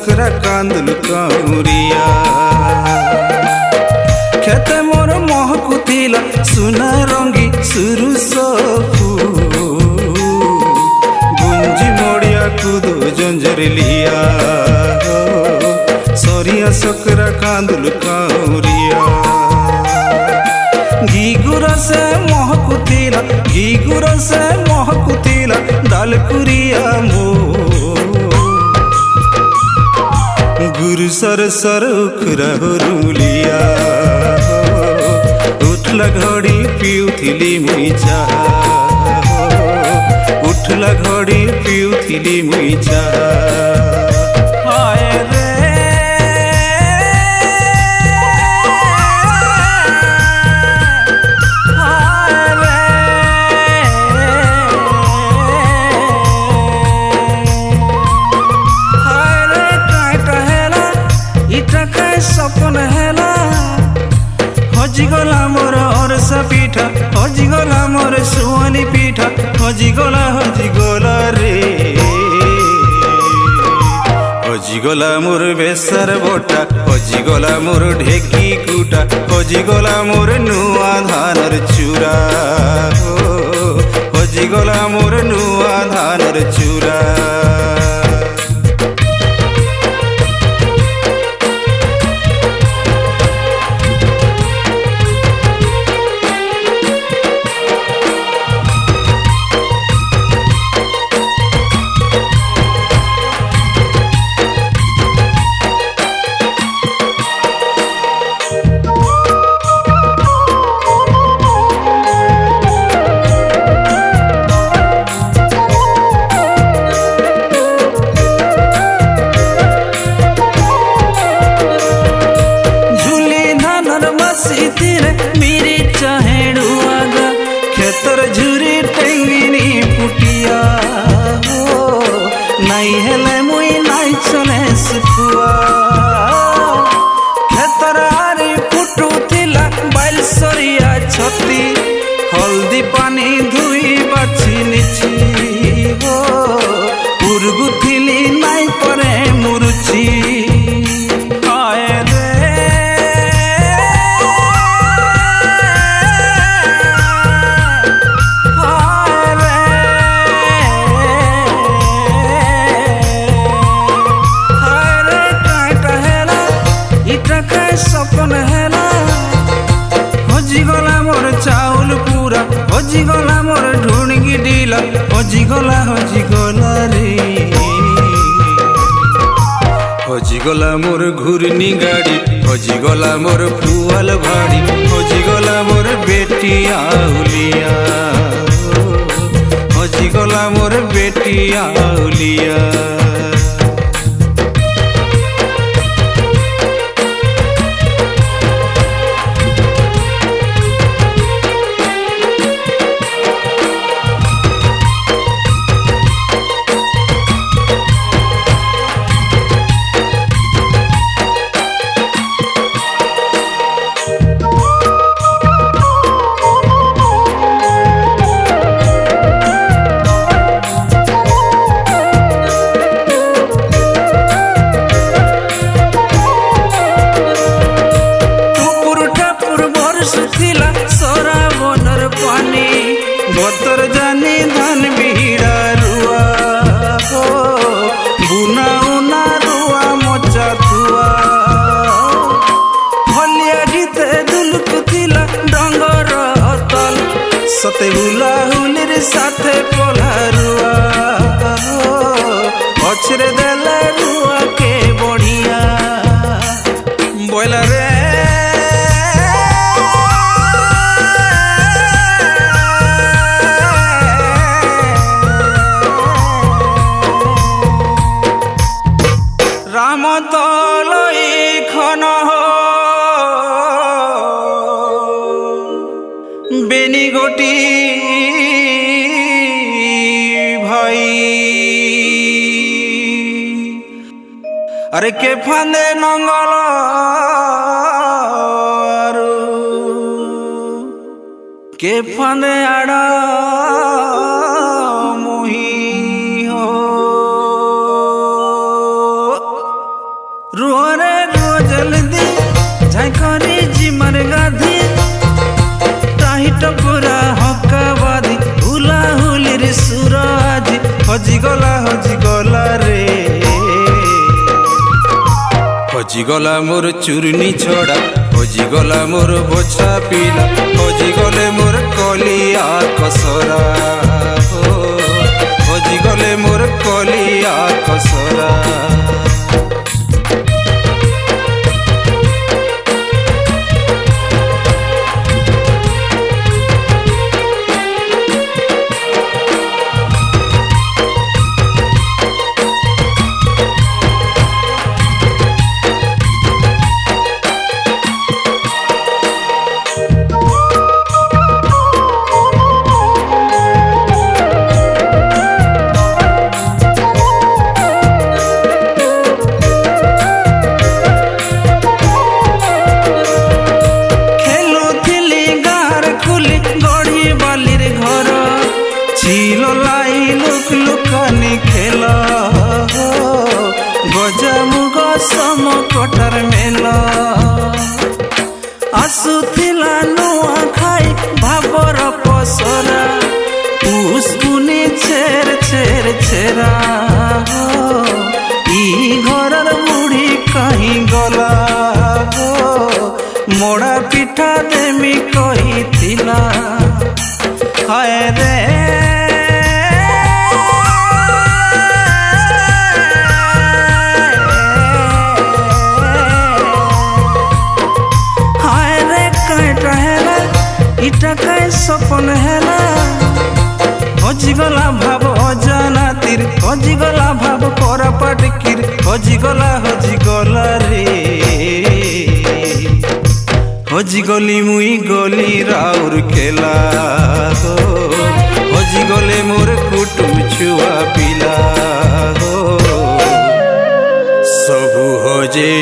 सकरा कांदुल काउरिया खेते मोर महकुथिला सुना रंगी सुरुस गुंजी मोड़िया कूदो जंजर लिया सरिया सकरा कांदुल काउरिया घीगुरा से महकुथिला दालकुरिया मो गुरु सर सर उखरा रुलिया उठला घड़ी पिउथिली मुई चाह उठला घड़ी पिउथिली मुई चाह सपन हेला हजिगला मोर अरसा पिठा हजिगला मोर सुआली पिठा हजिगला रे हजिगला मोर बेसर बोटा हजिगला मोर ढेकी कुटा हजिगला मोर नुआ धानर चूरा हजिगला मोर नुआ धानर चूरा खेतर झुरी टेंगिनी पुटिया नाई हेले मुई नाई चले सुखुआ खेतर आरी पुटू थिला बाइल सरिया छती हल्दी पानी धुई बाछी निची हो उर्गु थिली नाई परे मुरुची सपन हेला हजिगला मोर चाउल पूरा हजिगला मोर ढूंढगी डीला हजिगला रे हजिगला मोर घूर्णी गाड़ी हजिगला मोर फुआल भाड़ी हजिगला मोर बेटी आउलिया हजिगला मोर बेटी आउलिया बतर जानी धान बिड़ा रुआ हो बुना उना रुआ मोचा थुआ भलिया गीते दुलक थिला डंगर तल सते हुला हुलिर साथे पला रुआ पछरे देला रुआ के बढ़िया बोला रे राम तलई खन बेनी गोटी भाई अरे के फांदे नंगल के फांदे आड़ा मुही हो হজিগলা রে। হজিগলা মোর চূর্ণী ছড়া, হজিগলা মোর বছা পিলা, হজিগলে মোর কলিয়া কসরা, হজিগলে মোর কলিয়া কসরা। ছিল লাই লুক লুকানি খেলা, গজা মুগ সম কটার মেলা। আসুথিলা নুয়া খাই ভাবর পসরা, পুষ্পুনি ছের ছের ছেরা। ই ঘরর বুড়ি কাহি গলা, মোড়া পিঠা দেমি কহিথিলা। হায় রে ইটা কাই সপন হেলা, হজিগলা ভাব অজানাতির, হজিগলা ভাব পরাপাটকির, হজিগলা রে। হজিগলি মুই গলি রাউর কেলা, হজিগলে মোর কুটুম ছুয়া পিলা। সবু হজে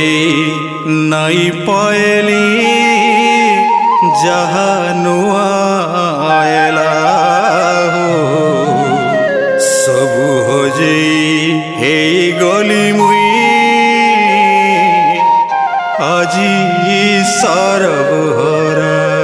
নাই পায়লি যাহা নুয়া আয়লা, সবু হজে হেই গলি মুই আজি সরব হরা।